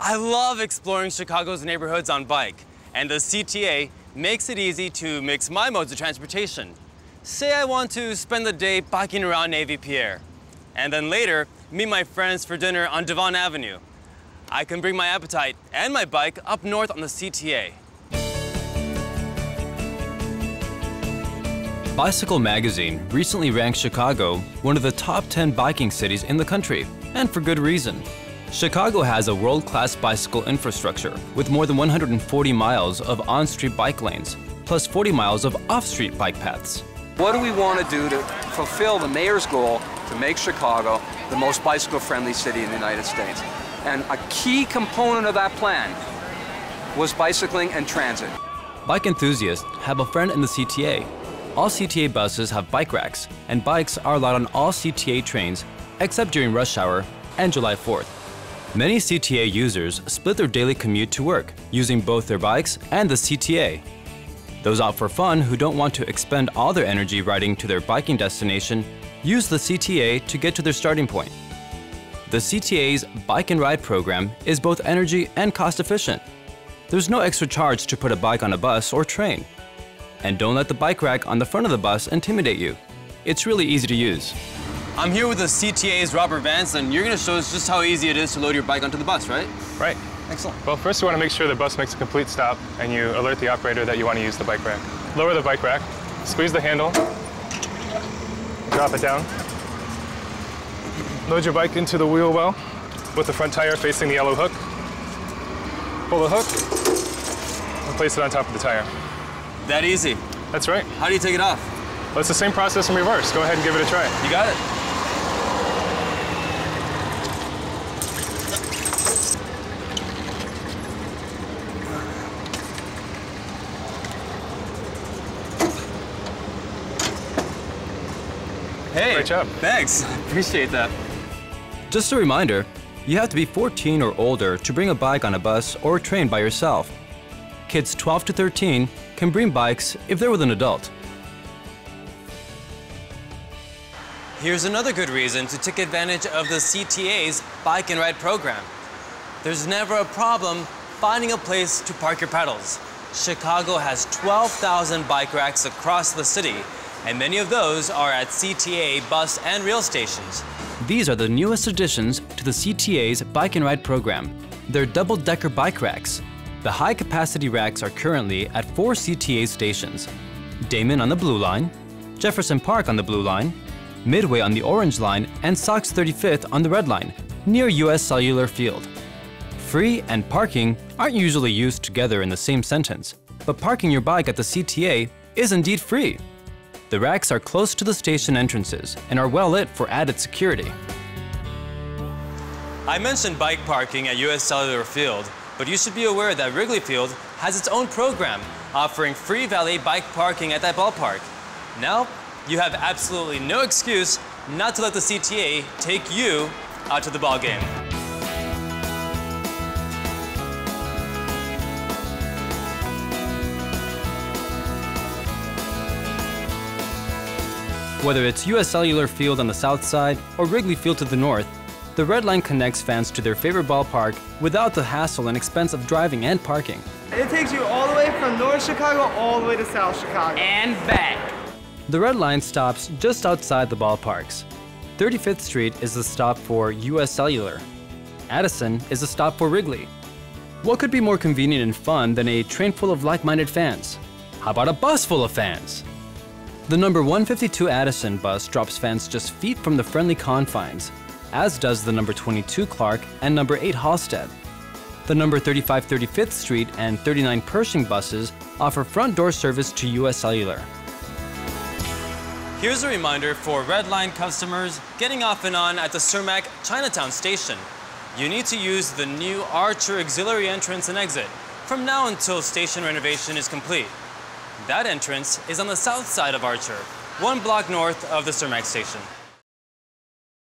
I love exploring Chicago's neighborhoods on bike, and the CTA makes it easy to mix my modes of transportation. Say I want to spend the day biking around Navy Pier, and then later meet my friends for dinner on Devon Avenue. I can bring my appetite and my bike up north on the CTA. Bicycle Magazine recently ranked Chicago one of the top 10 biking cities in the country, and for good reason. Chicago has a world-class bicycle infrastructure with more than 140 miles of on-street bike lanes, plus 40 miles of off-street bike paths. What do we want to do to fulfill the mayor's goal to make Chicago the most bicycle-friendly city in the United States? And a key component of that plan was bicycling and transit. Bike enthusiasts have a friend in the CTA. All CTA buses have bike racks, and bikes are allowed on all CTA trains except during rush hour and July 4th. Many CTA users split their daily commute to work using both their bikes and the CTA. Those out for fun who don't want to expend all their energy riding to their biking destination use the CTA to get to their starting point. The CTA's Bike and Ride program is both energy and cost efficient. There's no extra charge to put a bike on a bus or train. And don't let the bike rack on the front of the bus intimidate you. It's really easy to use. I'm here with the CTA's Robert Vance, and you're going to show us just how easy it is to load your bike onto the bus, right? Right. Excellent. Well, first you want to make sure the bus makes a complete stop, and you alert the operator that you want to use the bike rack. Lower the bike rack, squeeze the handle, drop it down. Load your bike into the wheel well with the front tire facing the yellow hook. Pull the hook and place it on top of the tire. That easy? That's right. How do you take it off? Well, it's the same process in reverse. Go ahead and give it a try. You got it. Hey, great job. Thanks. Appreciate that. Just a reminder, you have to be 14 or older to bring a bike on a bus or train by yourself. Kids 12 to 13 can bring bikes if they're with an adult. Here's another good reason to take advantage of the CTA's Bike and Ride program. There's never a problem finding a place to park your pedals. Chicago has 12,000 bike racks across the city, and many of those are at CTA bus and rail stations. These are the newest additions to the CTA's Bike and Ride program. They're double-decker bike racks. The high-capacity racks are currently at 4 CTA stations: Damon on the blue line, Jefferson Park on the blue line, Midway on the orange line, and Sox 35th on the red line, near US Cellular Field. Free and parking aren't usually used together in the same sentence, but parking your bike at the CTA is indeed free. The racks are close to the station entrances and are well lit for added security. I mentioned bike parking at US Cellular Field, but you should be aware that Wrigley Field has its own program offering free valet bike parking at that ballpark. Now, you have absolutely no excuse not to let the CTA take you out to the ball game. Whether it's US Cellular Field on the south side or Wrigley Field to the north, the Red Line connects fans to their favorite ballpark without the hassle and expense of driving and parking. It takes you all the way from North Chicago all the way to South Chicago. And back. The Red Line stops just outside the ballparks. 35th Street is the stop for US Cellular. Addison is the stop for Wrigley. What could be more convenient and fun than a train full of like-minded fans? How about a bus full of fans? The number 152 Addison bus drops fans just feet from the friendly confines, as does the number 22 Clark and number 8 Halstead. The number 35 35th Street and 39 Pershing buses offer front door service to US Cellular. Here's a reminder for Red Line customers getting off and on at the Cermak Chinatown station. You need to use the new Archer auxiliary entrance and exit from now until station renovation is complete. That entrance is on the south side of Archer, 1 block north of the Cermak station.